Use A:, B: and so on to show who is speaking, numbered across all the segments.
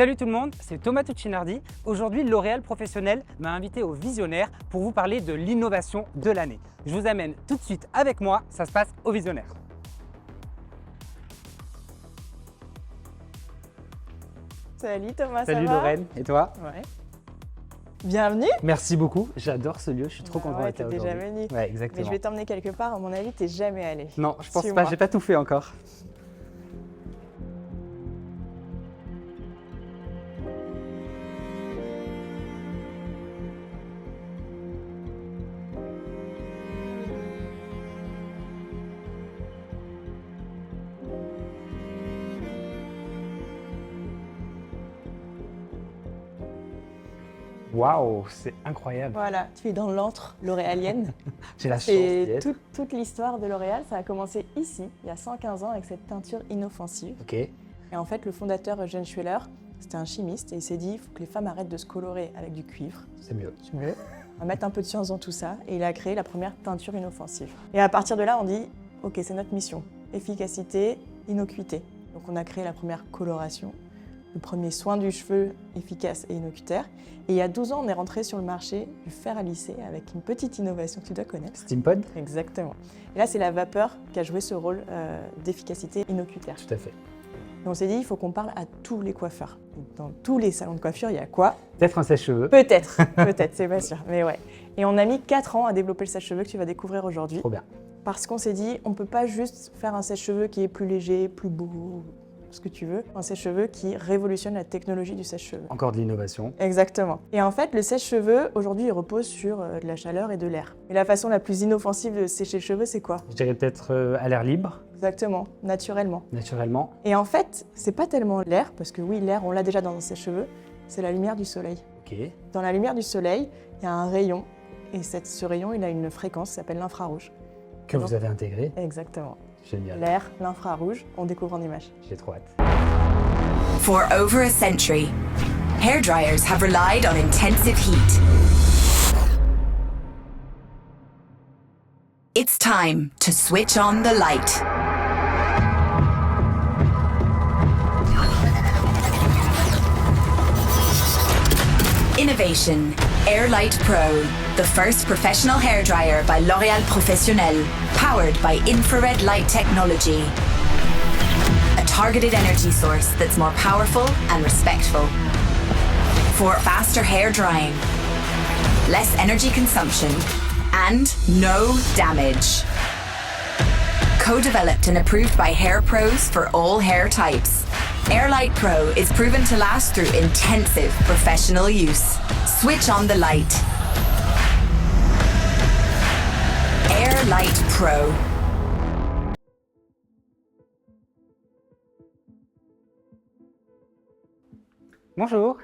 A: Salut tout le monde, c'est Thomas Tuccinardi. Aujourd'hui, L'Oréal Professionnel m'a invité au Visionnaire pour vous parler de l'innovation de l'année. Je vous amène tout de suite avec moi, ça se passe au Visionnaire.
B: Salut Thomas,
A: Salut
B: ça va?
A: Lorraine, et toi?
B: Ouais. Bienvenue.
A: Merci beaucoup, j'adore ce lieu, je suis trop content d'être là
B: t'es déjà
A: aujourd'hui.
B: venu.
A: Ouais, exactement.
B: Mais je vais t'emmener quelque part, à mon avis, t'es jamais allé.
A: Non, je pense
B: Suis-moi.
A: pas, j'ai pas tout fait encore. Waouh, c'est incroyable.
B: Voilà, tu es dans l'antre l'oréalienne.
A: J'ai la chance d'y
B: Et
A: être.
B: toute l'histoire de L'Oréal, ça a commencé ici, il y a 115 ans, avec cette teinture inoffensive.
A: Ok,
B: Et en fait, le fondateur Eugène Schueller, c'était un chimiste, et il s'est dit, il faut que les femmes arrêtent de se colorer avec du cuivre.
A: c'est mieux.
B: Tu veux? On va mettre un peu de science dans tout ça, et il a créé la première teinture inoffensive. Et à partir de là, on dit, ok, c'est notre mission, efficacité, innocuité. Donc on a créé la première coloration, le premier soin du cheveu efficace et innocutaire. Et il y a 12 ans, on est rentré sur le marché du fer à lisser avec une petite innovation que tu dois connaître.
A: Steampod?
B: Exactement. Et là, c'est la vapeur qui a joué ce rôle d'efficacité innocutaire.
A: Tout à fait.
B: Et on s'est dit, il faut qu'on parle à tous les coiffeurs. Dans tous les salons de coiffure, il y a quoi?
A: Peut-être un sèche-cheveux.
B: Peut-être, c'est pas sûr, mais ouais. Et on a mis 4 ans à développer le sèche-cheveux que tu vas découvrir aujourd'hui.
A: Trop bien.
B: Parce qu'on s'est dit, on ne peut pas juste faire un sèche-cheveux qui est plus léger, plus beau, ce que tu veux. Un sèche-cheveux qui révolutionne la technologie du sèche-cheveux.
A: Encore de l'innovation.
B: Exactement. Et en fait, le sèche-cheveux, aujourd'hui, il repose sur de la chaleur et de l'air. Et la façon la plus inoffensive de sécher le cheveu, c'est quoi?
A: Je dirais peut-être à l'air libre,
B: Exactement, naturellement.
A: naturellement.
B: Et en fait, c'est pas tellement l'air, parce que oui, l'air, on l'a déjà dans un sèche-cheveux, c'est la lumière du soleil.
A: Ok.
B: Dans la lumière du soleil, il y a un rayon, et ce rayon, il a une fréquence qui s'appelle l'infrarouge.
A: Que vous avez intégré.
B: Exactement.
A: Génial.
B: L'air, l'infrarouge, on découvre en image.
A: J'ai trop hâte.
C: For over a century, hairdryers have relied on intensive heat. It's time to switch on the light. Innovation, Airlight Pro, the first professional hairdryer by L'Oréal Professionnel, powered by infrared light technology. A targeted energy source that's more powerful and respectful. For faster hair drying, less energy consumption, and no damage. Co-developed and approved by hair pros for all hair types, Airlight Pro is proven to last through intensive professional use. Switch on the light. Airlight Pro.
A: Bonjour.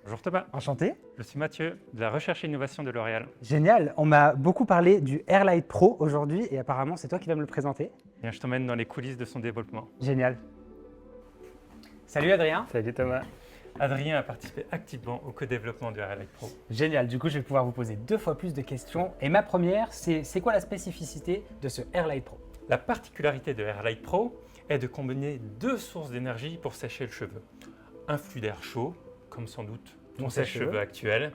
D: Bonjour Thomas,
A: Enchanté.
D: je suis Mathieu de la recherche et innovation de L'Oréal.
A: Génial. On m'a beaucoup parlé du Airlight Pro aujourd'hui et apparemment c'est toi qui vas me le présenter.
D: Bien, je t'emmène dans les coulisses de son développement.
A: Génial. Salut Adrien.
D: Salut Thomas. Adrien a participé activement au co-développement du Airlight Pro.
A: Génial. Du coup, je vais pouvoir vous poser 2 fois plus de questions. Et ma première, c'est quoi la spécificité de ce Airlight Pro?
D: La particularité de Airlight Pro est de combiner 2 sources d'énergie pour sécher le cheveu. Un flux d'air chaud, comme sans doute ton
A: Mon
D: sèche-cheveux
A: sèche-cheveux.
D: actuel,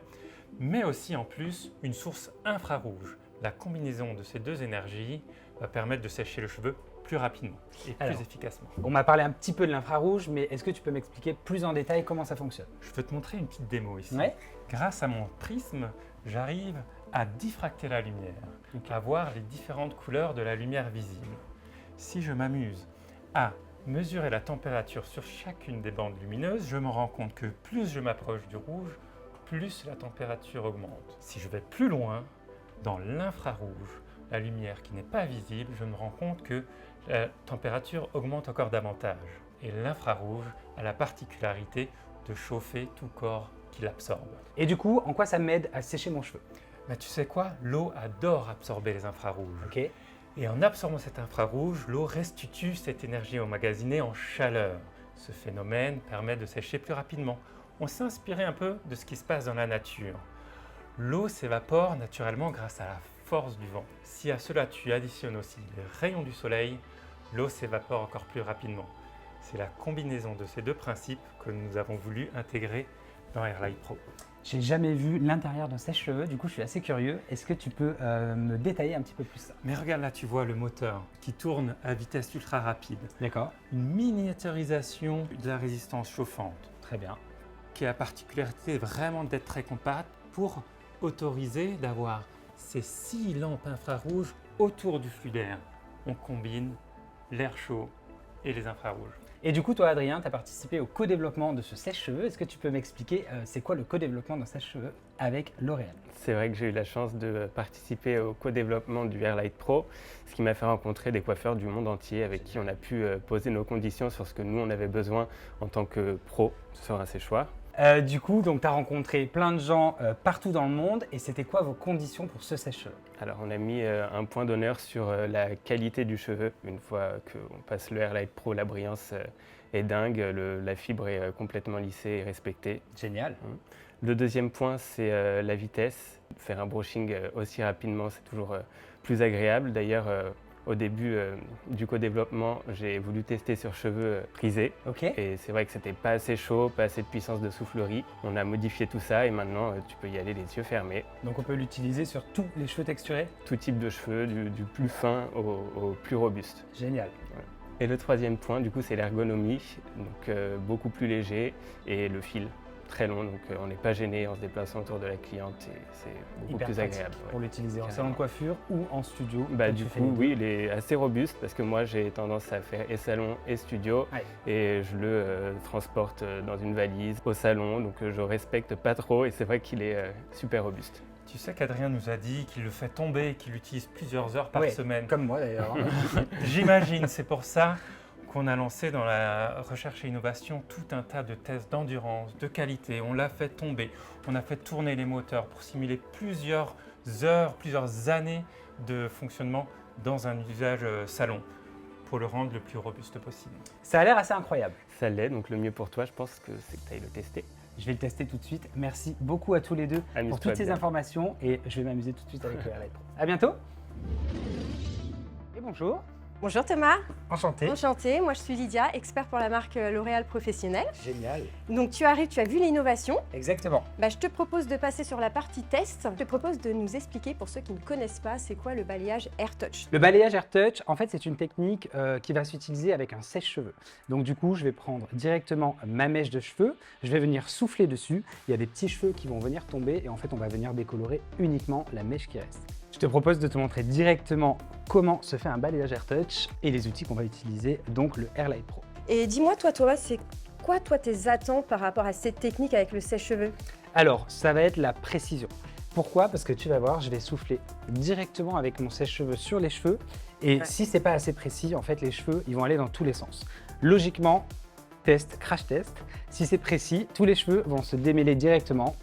D: mais aussi en plus une source infrarouge. La combinaison de ces 2 énergies va permettre de sécher le cheveu plus rapidement et plus
A: Alors.
D: efficacement.
A: On m'a parlé un petit peu de l'infrarouge, mais est-ce que tu peux m'expliquer plus en détail comment ça fonctionne?
D: Je vais te montrer une petite démo ici.
A: Ouais.
D: Grâce à mon prisme, j'arrive à diffracter la lumière, à voir les différentes couleurs de la lumière visible. Si je m'amuse à mesurer la température sur chacune des bandes lumineuses, je me rends compte que plus je m'approche du rouge, plus la température augmente. Si je vais plus loin, dans l'infrarouge, la lumière qui n'est pas visible, je me rends compte que la température augmente encore davantage. Et l'infrarouge a la particularité de chauffer tout corps qui l'absorbe.
A: Et du coup, en quoi ça m'aide à sécher mon cheveu?
D: Mais tu sais quoi? L'eau adore absorber les infrarouges.
A: Ok.
D: Et en absorbant cet infrarouge, l'eau restitue cette énergie emmagasinée en chaleur. Ce phénomène permet de sécher plus rapidement. On s'est inspiré un peu de ce qui se passe dans la nature. L'eau s'évapore naturellement grâce à la force du vent. Si à cela tu additionnes aussi les rayons du soleil, l'eau s'évapore encore plus rapidement. C'est la combinaison de ces deux principes que nous avons voulu intégrer dans Airlight Pro.
A: J'ai jamais vu l'intérieur d'un sèche-cheveux, du coup je suis assez curieux. Est-ce que tu peux me détailler un petit peu plus ça?
D: Mais regarde là, tu vois le moteur qui tourne à vitesse ultra rapide.
A: D'accord,
D: Une miniaturisation de la résistance chauffante
A: très bien.
D: qui a la particularité vraiment d'être très compacte pour autoriser d'avoir ces 6 lampes infrarouges autour du flux d'air. On combine l'air chaud et les infrarouges.
A: Et du coup, toi, Adrien, tu as participé au co-développement de ce sèche-cheveux. Est-ce que tu peux m'expliquer c'est quoi le co-développement d'un sèche-cheveux avec L'Oréal?
E: C'est vrai que j'ai eu la chance de participer au co-développement du Airlight Pro, ce qui m'a fait rencontrer des coiffeurs du monde entier avec qui on a pu poser nos conditions sur ce que nous, on avait besoin en tant que pro sur un séchoir.
A: Du coup, tu as rencontré plein de gens partout dans le monde. Et c'était quoi vos conditions pour ce sèche-cheveux?
E: Alors on a mis un point d'honneur sur la qualité du cheveu. Une fois qu'on passe le Airlight Pro, la brillance est dingue, la fibre est complètement lissée et respectée.
A: Génial.
E: Le deuxième point, c'est la vitesse. Faire un brushing aussi rapidement, c'est toujours plus agréable. D'ailleurs, au début du co-développement, j'ai voulu tester sur cheveux frisés.
A: Ok.
E: Et c'est vrai que c'était pas assez chaud, pas assez de puissance de soufflerie. On a modifié tout ça et maintenant tu peux y aller les yeux fermés.
A: Donc on peut l'utiliser sur tous les cheveux texturés?
E: Tout type de cheveux, du plus fin au plus robuste.
A: Génial.
E: Et le troisième point, du coup, c'est l'ergonomie, donc beaucoup plus léger, et le fil très long, donc on n'est pas gêné en se déplaçant autour de la cliente et c'est beaucoup
A: Hyper
E: plus
A: pratique
E: agréable.
A: pour l'utiliser en
E: Carrément.
A: salon de coiffure ou en studio.
E: Bah,
A: comme
E: du
A: tu fais
E: coup,
A: les deux.
E: oui, il est assez robuste parce que moi j'ai tendance à faire et salon et studio
A: Ouais.
E: et je le transporte dans une valise au salon, donc je respecte pas trop et c'est vrai qu'il est super robuste.
D: Tu sais qu'Adrien nous a dit qu'il le fait tomber et qu'il l'utilise plusieurs heures par
A: Ouais,
D: semaine.
A: Comme moi d'ailleurs.
D: J'imagine, c'est pour ça qu'on a lancé dans la recherche et innovation tout un tas de tests d'endurance, de qualité. On l'a fait tomber, on a fait tourner les moteurs pour simuler plusieurs heures, plusieurs années de fonctionnement dans un usage salon pour le rendre le plus robuste possible.
A: Ça a l'air assez incroyable.
E: Ça l'est, donc le mieux pour toi, je pense que c'est que tu ailles le tester.
A: Je vais le tester tout de suite. Merci beaucoup à tous les deux pour
E: Amuse-toi
A: toutes ces
E: bien.
A: informations et je vais m'amuser tout de suite avec le Airlight Pro. À bientôt. Et bonjour.
F: Bonjour Thomas,
A: Enchanté.
F: enchantée. Moi je suis Lydia, expert pour la marque L'Oréal Professionnel.
A: Génial.
F: Donc tu arrives, tu as vu l'innovation.
A: Exactement.
F: Je te propose de passer sur la partie test. Je te propose de nous expliquer, pour ceux qui ne connaissent pas, c'est quoi le balayage Air Touch.
A: Le balayage Air Touch, en fait, c'est une technique qui va s'utiliser avec un sèche-cheveux. Donc du coup, je vais prendre directement ma mèche de cheveux, je vais venir souffler dessus. Il y a des petits cheveux qui vont venir tomber et en fait, on va venir décolorer uniquement la mèche qui reste. Je te propose de te montrer directement comment se fait un balayage Air Touch et les outils qu'on va utiliser, donc le Airlight Pro.
F: Et dis-moi toi Thomas, c'est quoi toi tes attentes par rapport à cette technique avec le sèche-cheveux?
A: Alors, ça va être la précision. Pourquoi? Parce que tu vas voir, je vais souffler directement avec mon sèche-cheveux sur les cheveux et si c'est pas assez précis, en fait, les cheveux, ils vont aller dans tous les sens. Logiquement, test, crash test, si c'est précis, tous les cheveux vont se démêler directement.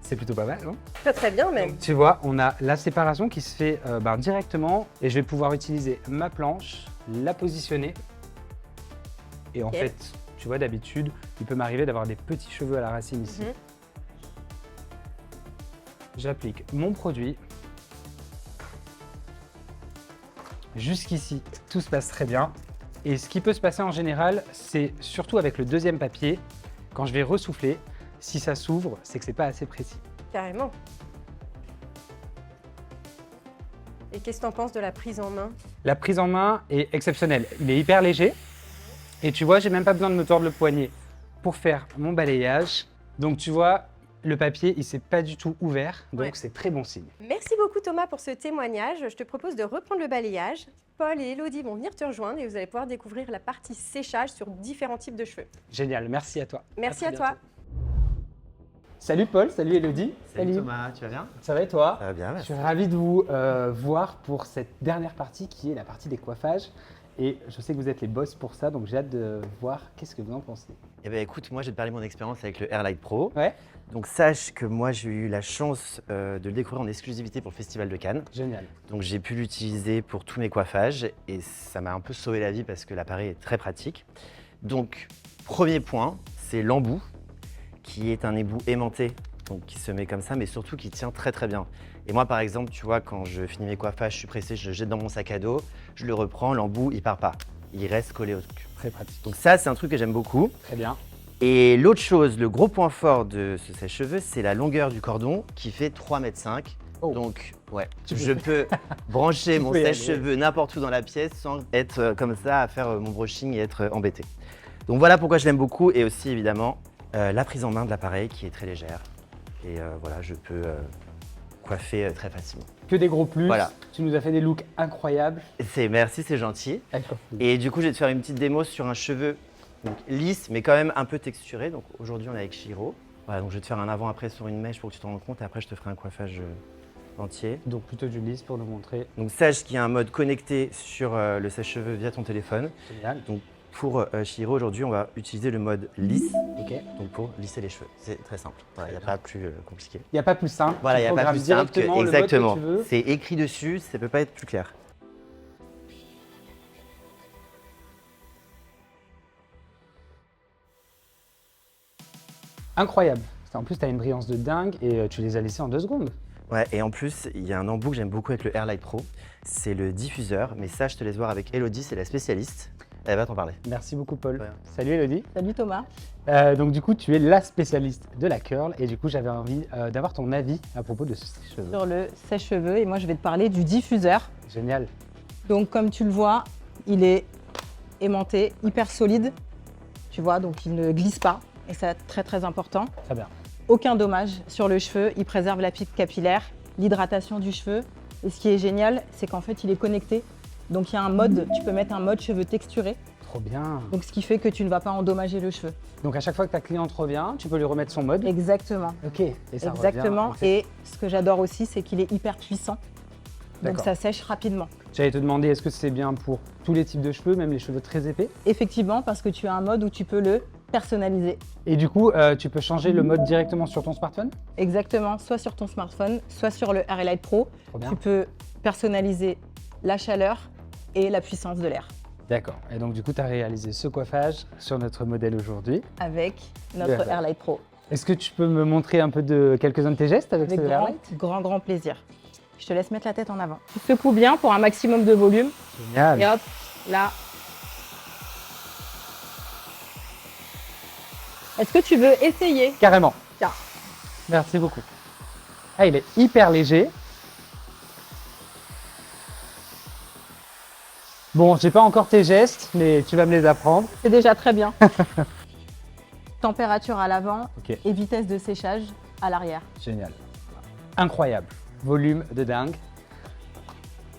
A: C'est plutôt pas mal, non?
F: Pas très bien même.
A: Donc, tu vois, on a la séparation qui se fait directement et je vais pouvoir utiliser ma planche, la positionner et en fait, tu vois, d'habitude, il peut m'arriver d'avoir des petits cheveux à la racine ici. J'applique mon produit. Jusqu'ici, tout se passe très bien. Et ce qui peut se passer en général, c'est surtout avec le deuxième papier, quand je vais ressouffler, si ça s'ouvre, c'est que c'est pas assez précis.
F: Carrément. Et qu'est-ce que tu en penses de la prise en main?
A: La prise en main est exceptionnelle. Il est hyper léger. Et tu vois, j'ai même pas besoin de me tordre le poignet pour faire mon balayage. Donc tu vois, le papier, il s'est pas du tout ouvert. Donc
F: Ouais.
A: c'est très bon signe.
F: Merci beaucoup Thomas pour ce témoignage. Je te propose de reprendre le balayage. Paul et Elodie vont venir te rejoindre et vous allez pouvoir découvrir la partie séchage sur différents types de cheveux.
A: Génial, merci à toi.
F: Merci à
A: très
F: toi.
A: bientôt. Salut Paul, salut Elodie.
G: Salut Thomas, tu vas bien?
A: Ça va et toi?
G: Ça va bien,
A: Je
G: merci.
A: suis ravi de vous voir pour cette dernière partie qui est la partie des coiffages. Et je sais que vous êtes les boss pour ça, donc j'ai hâte de voir qu'est-ce que vous en pensez.
G: Eh bien écoute, moi je vais te parler de mon expérience avec le Airlight Pro.
A: Ouais,
G: Donc sache que moi j'ai eu la chance de le découvrir en exclusivité pour le Festival de Cannes.
A: génial.
G: Donc j'ai pu l'utiliser pour tous mes coiffages et ça m'a un peu sauvé la vie parce que l'appareil est très pratique. Donc premier point, c'est l'embout qui est un ébout aimanté, donc qui se met comme ça mais surtout qui tient très très bien. Et moi, par exemple, tu vois, quand je finis mes coiffages, je suis pressé, je le jette dans mon sac à dos, je le reprends, l'embout, il part pas. Il reste collé au truc.
A: Très pratique.
G: Donc ça, c'est un truc que j'aime beaucoup.
A: Très bien.
G: Et l'autre chose, le gros point fort de ce sèche-cheveux, c'est la longueur du cordon qui fait 3,5 m.
A: Oh.
G: Donc, ouais,
A: Tu
G: je peux brancher mon
A: peux y aller.
G: sèche-cheveux n'importe où dans la pièce sans être comme ça à faire mon brushing et être embêté. Donc voilà pourquoi je l'aime beaucoup et aussi évidemment la prise en main de l'appareil qui est très légère. Et voilà, je peux coiffer très facilement.
A: Que des gros plus.
G: Voilà.
A: Tu nous as fait des looks incroyables.
G: Merci, c'est gentil.
A: Avec plaisir.
G: Et du coup, je vais te faire une petite démo sur un cheveu donc, lisse, mais quand même un peu texturé. Donc aujourd'hui, on est avec Chihiro. Voilà, donc je vais te faire un avant-après sur une mèche pour que tu te rendes compte. Et après, je te ferai un coiffage entier.
A: Donc plutôt du lisse pour nous montrer.
G: Donc sache qu'il y a un mode connecté sur le sèche-cheveux via ton téléphone.
A: Génial.
G: Donc pour Chihiro, aujourd'hui, on va utiliser le mode lisse,
A: Ok.
G: donc pour lisser les cheveux. C'est très simple. Voilà, il n'y a pas plus compliqué.
A: Il n'y a pas plus simple.
G: Voilà, il n'y a
A: Tu
G: pas
A: programmes
G: plus simple que
A: directement le mode
G: exactement.
A: que tu veux.
G: C'est écrit dessus, ça ne peut pas être plus clair.
A: Incroyable. En plus, tu as une brillance de dingue et tu les as laissés en 2 secondes.
G: Ouais, et en plus, il y a un embout que j'aime beaucoup avec le Airlight Pro. C'est le diffuseur, mais ça, je te laisse voir avec Elodie, c'est la spécialiste. Elle va t'en parler.
A: Merci beaucoup, Paul.
G: Ouais.
A: Salut, Elodie.
B: Salut Thomas.
A: Donc, du coup, tu es la spécialiste de la curl et du coup, j'avais envie d'avoir ton avis à propos de ce cheveux.
H: Sur le sèche-cheveux et moi je vais te parler du diffuseur.
A: Génial.
H: Donc comme tu le vois, il est aimanté, hyper solide, tu vois, donc il ne glisse pas et c'est très très important.
A: Très bien.
H: Aucun dommage sur le cheveu, il préserve la pile capillaire, l'hydratation du cheveu et ce qui est génial, c'est qu'en fait il est connecté. Donc il y a un mode, tu peux mettre un mode cheveux texturés,
A: Trop bien.
H: donc ce qui fait que tu ne vas pas endommager le cheveu.
A: Donc, à chaque fois que ta cliente revient, tu peux lui remettre son mode.
H: Exactement.
A: Ok. Et ça
H: Exactement.
A: revient.
H: Et ce que j'adore aussi, c'est qu'il est hyper puissant. Donc
A: D'accord.
H: ça sèche rapidement.
A: J'allais te demander, est-ce que c'est bien pour tous les types de cheveux, même les cheveux très épais?
H: Effectivement, parce que tu as un mode où tu peux le personnaliser.
A: Et du coup, tu peux changer le mode directement sur ton smartphone?
H: Exactement, soit sur ton smartphone, soit sur le Airlight Pro.
A: Trop bien.
H: Tu peux personnaliser la chaleur et la puissance de l'air
A: D'accord. Et donc, du coup, tu as réalisé ce coiffage sur notre modèle aujourd'hui.
H: avec notre
A: Airlight.
H: Airlight Pro.
A: Est-ce que tu peux me montrer un peu de quelques-uns de tes gestes avec
H: Avec
A: ce Airlight?
H: grand plaisir. Je te laisse mettre la tête en avant. Tu secoues bien pour un maximum de volume.
A: Génial.
H: Et hop, là. Est-ce que tu veux essayer?
A: Carrément.
H: Tiens.
A: Merci beaucoup. Ah, il est hyper léger. Bon, j'ai pas encore tes gestes, mais tu vas me les apprendre.
H: C'est déjà très bien. Température à l'avant
A: Ok.
H: et vitesse de séchage à l'arrière.
A: Génial. Incroyable. Volume de dingue.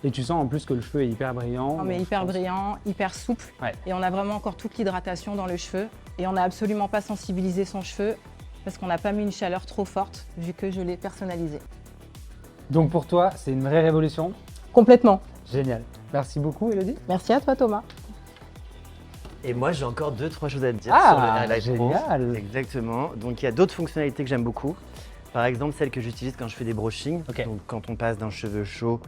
A: Et tu sens en plus que le cheveu est hyper brillant.
H: Non, mais
A: donc
H: hyper
A: je pense-
H: brillant, hyper souple.
A: Ouais.
H: Et on a vraiment encore toute l'hydratation dans le cheveu. Et on n'a absolument pas sensibilisé son cheveu parce qu'on n'a pas mis une chaleur trop forte vu que je l'ai personnalisé.
A: Donc pour toi, c'est une vraie révolution.
H: Complètement.
A: Génial. Merci beaucoup, Elodie.
H: Merci à toi Thomas.
G: Et moi, j'ai encore 2-3 choses à te dire
A: Ah,
G: sur le Airlight Pro.
A: génial.
G: Exactement. Donc, il y a d'autres fonctionnalités que j'aime beaucoup. Par exemple, celle que j'utilise quand je fais des brushings.
A: Ok.
G: Donc, quand on passe d'un cheveu chaud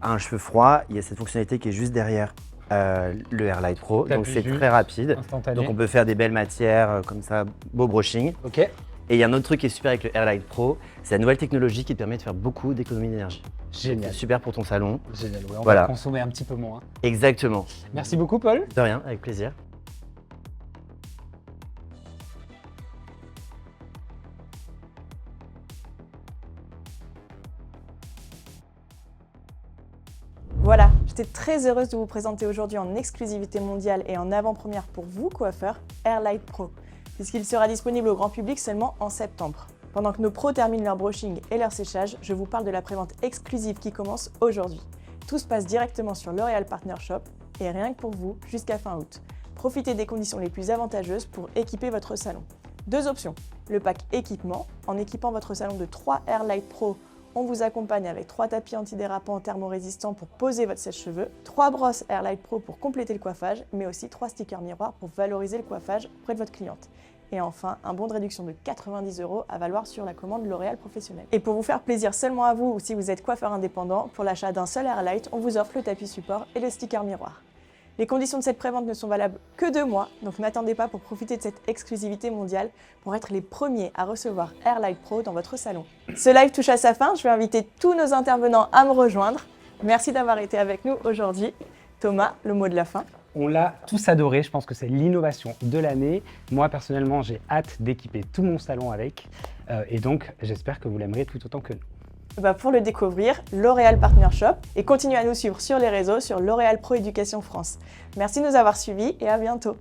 G: à un cheveu froid, il y a cette fonctionnalité qui est juste derrière le Airlight Pro. Donc,
A: T'appuies
G: c'est
A: juste.
G: très rapide.
A: Instantané.
G: Donc, on peut faire des belles matières comme ça, beau brushing.
A: Ok.
G: Et il y a un autre truc qui est super avec le Airlight Pro, c'est la nouvelle technologie qui te permet de faire beaucoup d'économies d'énergie.
A: Génial.
G: C'est super pour ton salon.
A: Génial. Ouais, on
G: Voilà.
A: va consommer un petit peu moins.
G: Exactement.
A: Merci beaucoup, Paul.
G: De rien, avec plaisir.
B: Voilà, j'étais très heureuse de vous présenter aujourd'hui en exclusivité mondiale et en avant-première pour vous, coiffeurs, Airlight Pro, puisqu'il sera disponible au grand public seulement en septembre. Pendant que nos pros terminent leur brushing et leur séchage, je vous parle de la prévente exclusive qui commence aujourd'hui. Tout se passe directement sur L'Oréal Partner Shop et rien que pour vous jusqu'à fin août. Profitez des conditions les plus avantageuses pour équiper votre salon. Deux options, le pack équipement, en équipant votre salon de 3 Airlight Pro. On vous accompagne avec 3 tapis antidérapants thermorésistants pour poser votre sèche-cheveux, 3 brosses Airlight Pro pour compléter le coiffage, mais aussi 3 stickers miroirs pour valoriser le coiffage auprès de votre cliente. Et enfin, un bon de réduction de 90 € à valoir sur la commande L'Oréal Professionnel. Et pour vous faire plaisir seulement à vous ou si vous êtes coiffeur indépendant, pour l'achat d'un seul Airlight, on vous offre le tapis support et le sticker miroir. Les conditions de cette prévente ne sont valables que 2 mois, donc n'attendez pas pour profiter de cette exclusivité mondiale pour être les premiers à recevoir Airlight Pro dans votre salon. Ce live touche à sa fin, je vais inviter tous nos intervenants à me rejoindre. Merci d'avoir été avec nous aujourd'hui. Thomas, le mot de la fin.
A: On l'a tous adoré, je pense que c'est l'innovation de l'année. Moi, personnellement, j'ai hâte d'équiper tout mon salon avec. Et donc, j'espère que vous l'aimerez tout autant que nous.
B: Pour le découvrir, L'Oréal Partner Shop et continuez à nous suivre sur les réseaux sur L'Oréal Pro Éducation France. Merci de nous avoir suivis et à bientôt.